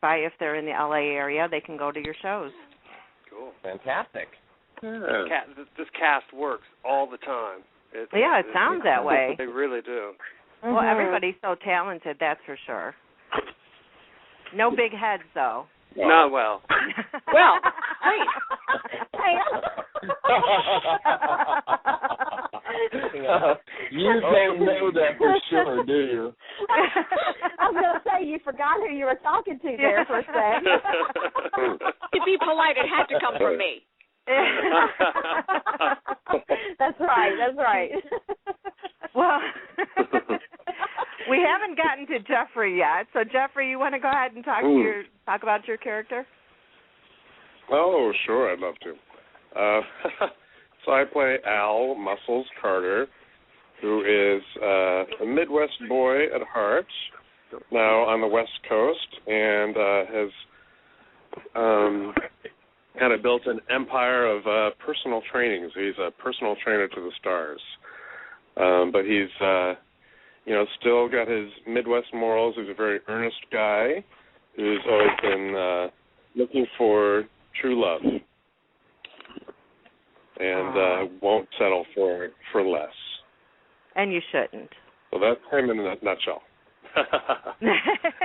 by. If they're in the LA area, they can go to your shows. Cool. Fantastic. Yeah. This cast works all the time. It sounds that way. They really do. Well, everybody's so talented, that's for sure. No big heads, though. No, well. Well, wait. You don't know that for sure, do you? I was going to say, you forgot who you were talking to there for a second. To be polite, it had to come from me. That's right. Well, we haven't gotten to Jeffrey yet. So, Jeffrey, you want to go ahead and talk about your character? Oh, sure, I'd love to. So I play Al Muscles Carter, who is a Midwest boy at heart, now on the West Coast, and has kind of built an empire of personal training. So he's a personal trainer to the stars. But he's, still got his Midwest morals. He's a very earnest guy who's always been looking for true love and won't settle for less. And you shouldn't. So that's him in a nutshell.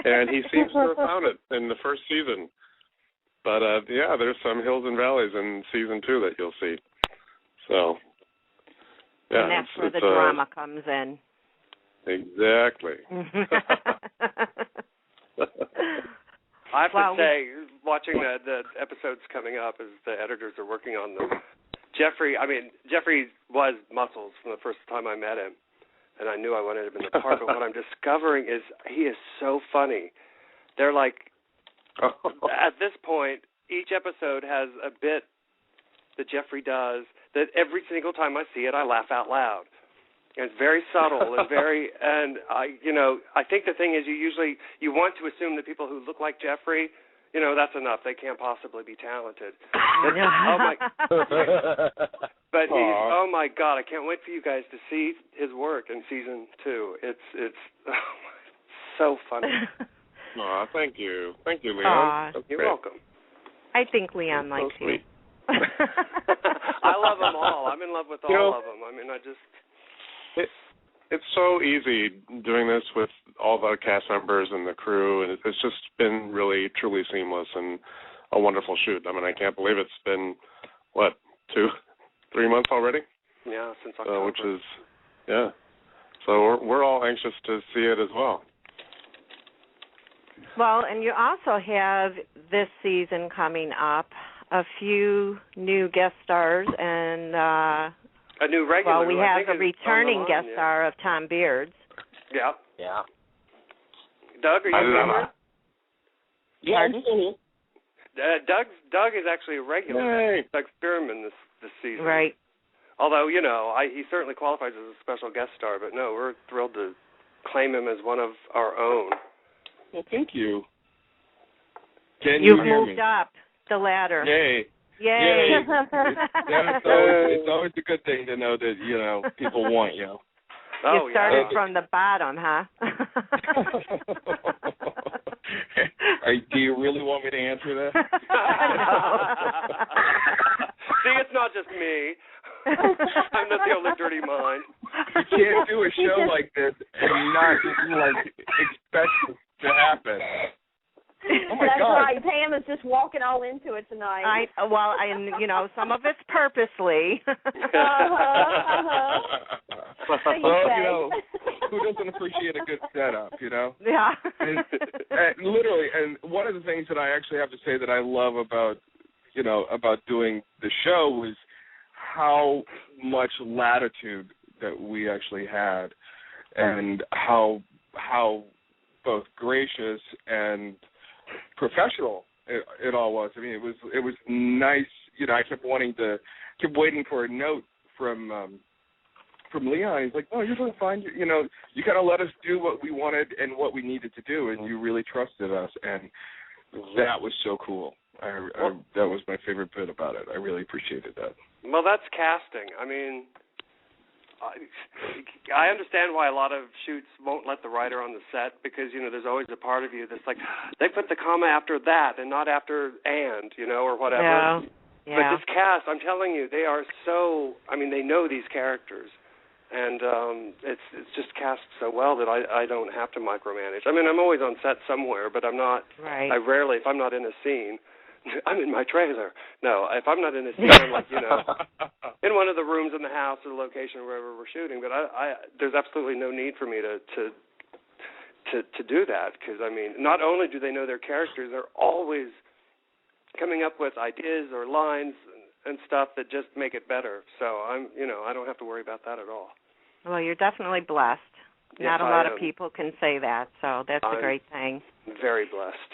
And he seems to have found it in the first season. But, there's some hills and valleys in season 2 that you'll see. So, yeah. And that's where the drama comes in. Exactly. I have to say, watching the episodes coming up as the editors are working on them, Jeffrey was Muscles from the first time I met him, and I knew I wanted him in the part, but what I'm discovering is he is so funny. They're like, at this point, each episode has a bit that Jeffrey does that every single time I see it, I laugh out loud. And it's very subtle and I think the thing is you want to assume that people who look like Jeffrey, that's enough. They can't possibly be talented. But oh my God, I can't wait for you guys to see his work in season 2. It's so funny. Aw, thank you, Leon. You're welcome. I think Leon likes you. I love them all. I'm in love with all of them. I mean, It's so easy doing this with all the cast members and the crew, and it's just been really, truly seamless and a wonderful shoot. I mean, I can't believe it's been, 2-3 months already? Yeah, since October. Which is, yeah. So we're all anxious to see it as well. Well, and you also have this season coming up a few new guest stars and a new regular. Well, we have a returning guest star of Tom Beards. Yeah. Yeah. Doug, are you remember? Yeah, I'm seeing Doug is actually a regular. Yay. Doug Spearman this season. Right. Although, he certainly qualifies as a special guest star, but no, we're thrilled to claim him as one of our own. Well, thank you. You've moved up the ladder. Yay. Yay. It's always a good thing to know that, people want you. You started from the bottom, huh? Do you really want me to answer that? No. See, it's not just me. I'm not the only dirty mind. You can't do a show like this and not, expect it to happen. Oh my That's God. right. Pam is just walking all into it tonight. Some of it's purposely. Well, who doesn't appreciate a good setup, Yeah. And literally, and one of the things that I actually have to say that I love about doing the show is how much latitude that we actually had, and how both gracious and professional it all was. I mean, it was nice. I kept waiting for a note from Leon. He's like, "Oh, you're going to find you kind of let us do what we wanted and what we needed to do, and you really trusted us." And that was so cool. That was my favorite bit about it. I really appreciated that. Well, that's casting. I mean, I understand why a lot of shoots won't let the writer on the set, because, you know, there's always a part of you that's like, they put the comma after that and not after and, you know, or whatever. Yeah. But this cast, I'm telling you, they are so, I mean, they know these characters. And it's just cast so well that I don't have to micromanage. I mean, I'm always on set somewhere, but I'm not. Right. I rarely, if I'm not in a scene, I'm in my trailer. No, if I'm not in a scene, I'm like, you know, in one of the rooms in the house or the location wherever we're shooting. But there's absolutely no need for me to do that, because I mean, not only do they know their characters, they're always coming up with ideas or lines and stuff that just make it better. So I don't have to worry about that at all. Well, you're definitely blessed. Yes, Not a lot of people can say that, so that's a great thing. Very blessed.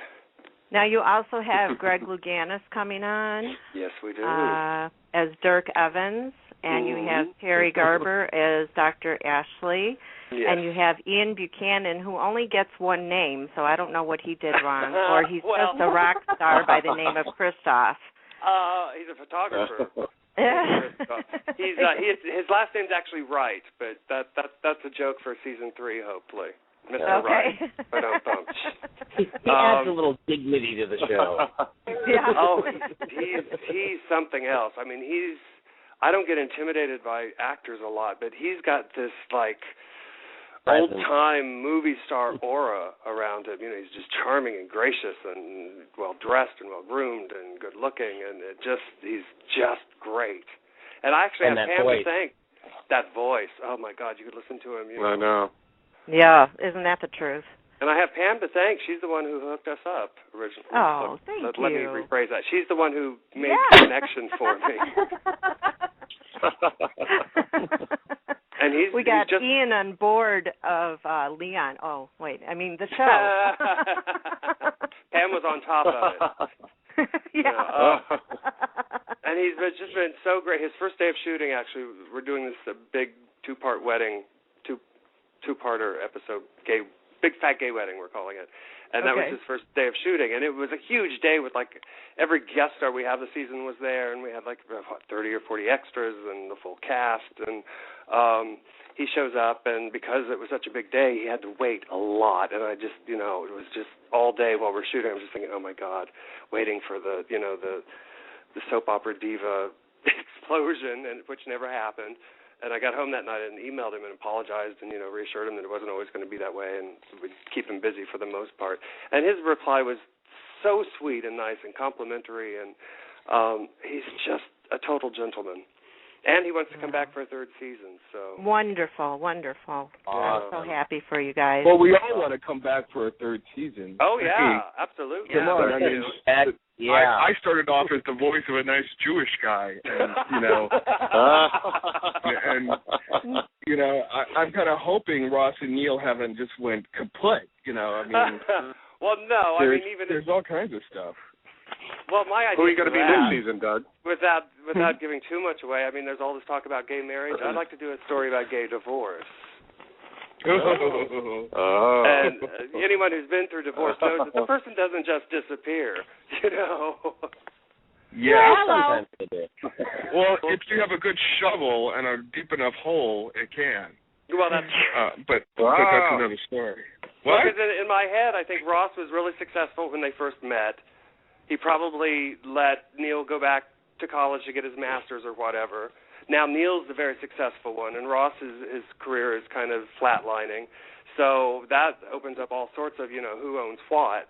Now, you also have Greg Louganis coming on. Yes, we do. As Dirk Evans, and you have Terry Garber as Dr. Ashley, and you have Ian Buchanan, who only gets one name, so I don't know what he did wrong, or he's just a rock star by the name of Christoph. He's a photographer. His last name's actually Wright, but that's a joke for season 3, hopefully. Mr. Wright. He adds a little dignity to the show. Yeah. Oh, he's something else. I mean, I don't get intimidated by actors a lot, but he's got this like old-time movie star aura around him. You know, he's just charming and gracious and well-dressed and well-groomed and good-looking, and he's just great. And I actually have Pam to thank. That voice. Oh, my God, you could listen to him. I know. Yeah, isn't that the truth? And I have Pam to thank. She's the one who hooked us up originally. Oh, thank you. Let me rephrase that. She's the one who made the connection for me. And we got Ian on board of Leon. Oh, wait, I mean the show. Pam was on top of it. Yeah. And he's just been so great. His first day of shooting, actually, we're doing this big two-part wedding, two-parter episode, big fat gay wedding, we're calling it. And that was his first day of shooting. And it was a huge day with, like, every guest star we have the season was there, and we had, like, 30 or 40 extras and the full cast. And he shows up, and because it was such a big day, he had to wait a lot. And I just, it was just all day while we're shooting, I was just thinking, oh, my God, waiting for the soap opera diva explosion, which never happened. And I got home that night and emailed him and apologized and, reassured him that it wasn't always going to be that way and we'd keep him busy for the most part. And his reply was so sweet and nice and complimentary, and he's just a total gentleman. And he wants to come back for a third season. So wonderful, wonderful. I'm so happy for you guys. Well, we all want to come back for a third season. Oh, yeah, absolutely. Come on, I mean, I started off as the voice of a nice Jewish guy, and I'm kind of hoping Ross and Neil haven't just went kaput. I mean, well, no, I mean there's all kinds of stuff. Well, my idea. Who are you going to be this season, Doug? Without giving too much away, I mean, there's all this talk about gay marriage. I'd like to do a story about gay divorce. And anyone who's been through divorce knows that the person doesn't just disappear, Yeah, sometimes they do. Well, if you have a good shovel and a deep enough hole, it can. Well, that's but that's another story. Well, because in my head, I think Ross was really successful when they first met. He probably let Neil go back to college to get his master's or whatever. Now Neil's the very successful one, and Ross's his career is kind of flatlining. So that opens up all sorts of, who owns what.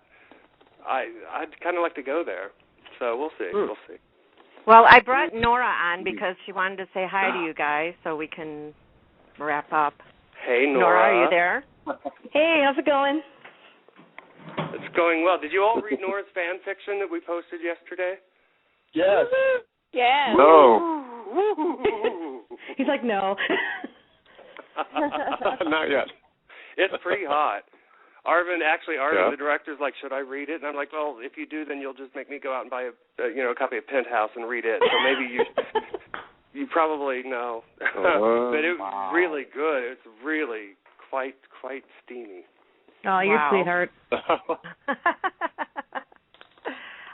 I'd kind of like to go there. So we'll see. We'll see. Well, I brought Nora on because she wanted to say hi to you guys so we can wrap up. Hey, Nora. Nora, are you there? Hey, how's it going? It's going well. Did you all read Nora's fan fiction that we posted yesterday? Yes. Yeah. No. He's like, no. Not yet. It's pretty hot. Arvin, the director's like, should I read it? And I'm like, well, if you do, then you'll just make me go out and buy a copy of Penthouse and read it. So maybe you probably know. But it was really good. It's really quite steamy. Oh, you're a sweetheart.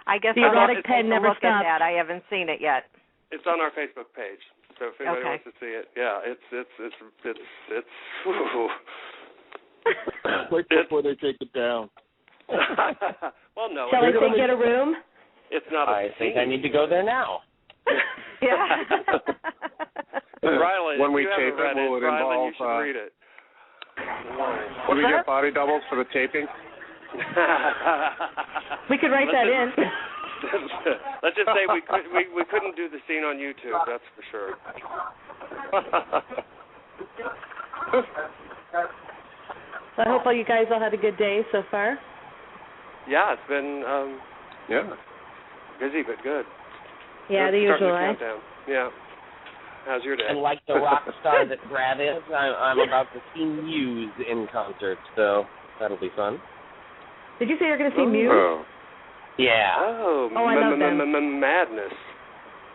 I guess the erotic pen never look stops. at that. I haven't seen it yet. It's on our Facebook page. So if anybody wants to see it, yeah, it's. Wait before they take it down. Well, no. Shall I say get a room? It's not. I think I need to go there now. Yeah. Rylan, when we you tape haven't read it, will it Rylan, involve? you should read it. Will we get body doubles for the taping? We could write that in. Let's just say we couldn't do the scene on YouTube. That's for sure. So I hope all you guys all had a good day so far. Yeah, it's been busy but good. Yeah, the usual, right? Yeah. How's your day? And like the rock star that Brad is, I'm about to see Muse in concert, so that'll be fun. Did you say you're going to see Muse? Oh. Yeah. Oh, I love them. Madness.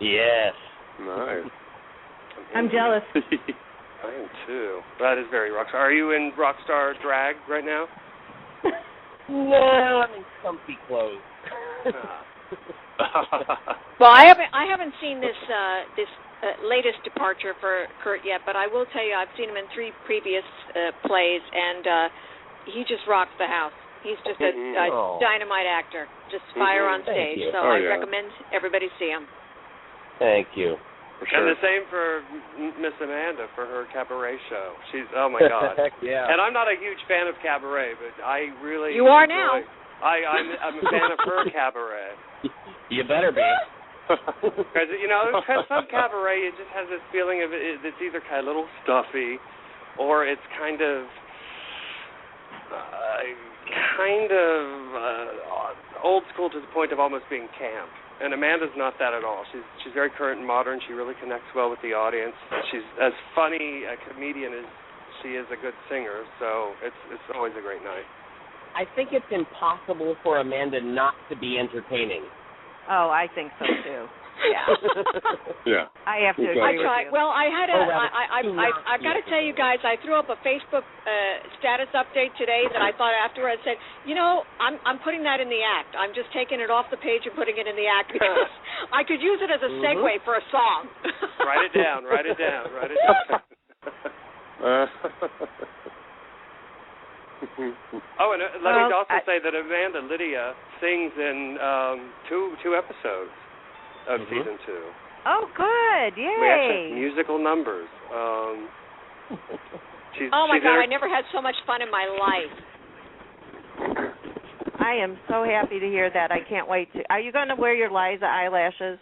Yes. Nice. I'm jealous. I am too. That is very rockstar. Are you in rockstar drag right now? No, I'm in comfy clothes. Well, I haven't seen this latest departure for Kurt yet, but I will tell you I've seen him in 3 previous plays, and he just rocks the house. He's just a dynamite actor, just fire on stage. So I recommend everybody see him. Thank you. For sure. And the same for Miss Amanda for her cabaret show. She's, oh my God. Heck yeah. And I'm not a huge fan of cabaret, but I really You are now. I'm a fan of her cabaret. You better be. Because, some cabaret, it just has this feeling of it's either kind of a little stuffy or it's kind of old school to the point of almost being camp. And Amanda's not that at all. She's very current and modern. She really connects well with the audience. She's as funny a comedian as she is a good singer, so it's always a great night. I think it's impossible for Amanda not to be entertaining. Oh, I think so too. Yeah. Yeah. I have to agree with you. Well, I've got to tell you guys, I threw up a Facebook status update today that I thought afterwards said, I'm putting that in the act. I'm just taking it off the page and putting it in the act because I could use it as a segue for a song. Write it down. Oh, and let me also say that Amanda Lydia sings in two episodes of season 2. Oh, good! Yay! We actually have musical numbers. Oh my God! I never had so much fun in my life. I am so happy to hear that. I can't wait to. Are you going to wear your Liza eyelashes?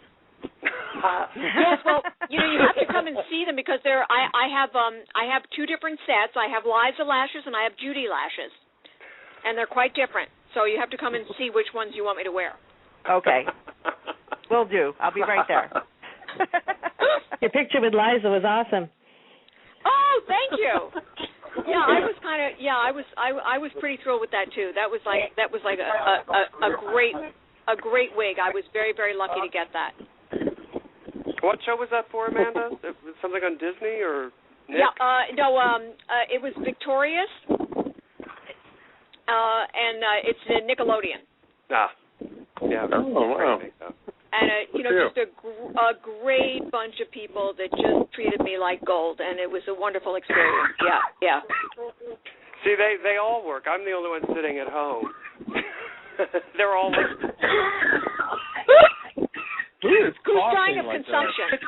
Yes, well, you have to come and see them because I have 2 different sets. I have Liza lashes and I have Judy lashes, and they're quite different. So you have to come and see which ones you want me to wear. Okay, will do. I'll be right there. Your picture with Liza was awesome. Oh, thank you. Yeah, I was I was pretty thrilled with that too. That was like a great wig. I was very, very lucky to get that. What show was that for, Amanda? It was something on Disney or Nick? Yeah, it was Victorious, and it's Nickelodeon. Yeah. Oh, wow. And just a great bunch of people that just treated me like gold, and it was a wonderful experience. Yeah. See, they all work. I'm the only one sitting at home. They're all. Who's dying of consumption?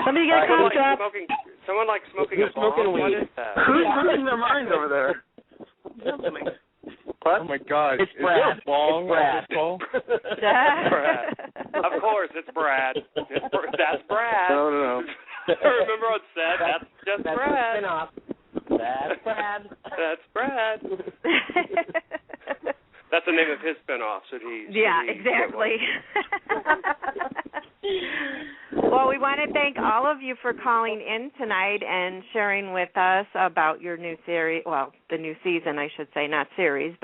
Somebody get a cough drop. Someone like smoking a bomb. What is that? Who's losing their mind over there? What? Oh my God! It's Is Brad. there a bong It's Brad. on this call? Brad. Of course, it's Brad. That's Brad. No. Remember on set? That's just Brad. That's Brad. That's Brad. That's the name of his spinoff. Exactly. Well, we want to thank all of you for calling in tonight and sharing with us about your new series. Well, the new season, I should say, not series,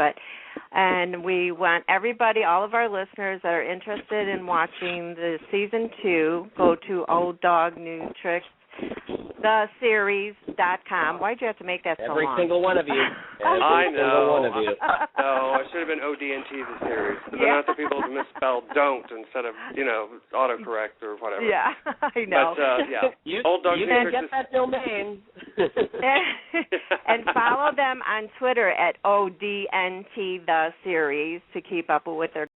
and we want everybody, all of our listeners that are interested in watching the season 2, go to olddognewtricks.com ODNTtheseries.com. Why'd you have to make that so long? Every single one of you. I know. Single one of you. No, it should have been ODNT the series. But then other people have misspelled don't instead of, autocorrect or whatever. Yeah, I know. But, Old Dog you can get that domain. And follow them on Twitter at ODNT the series to keep up with their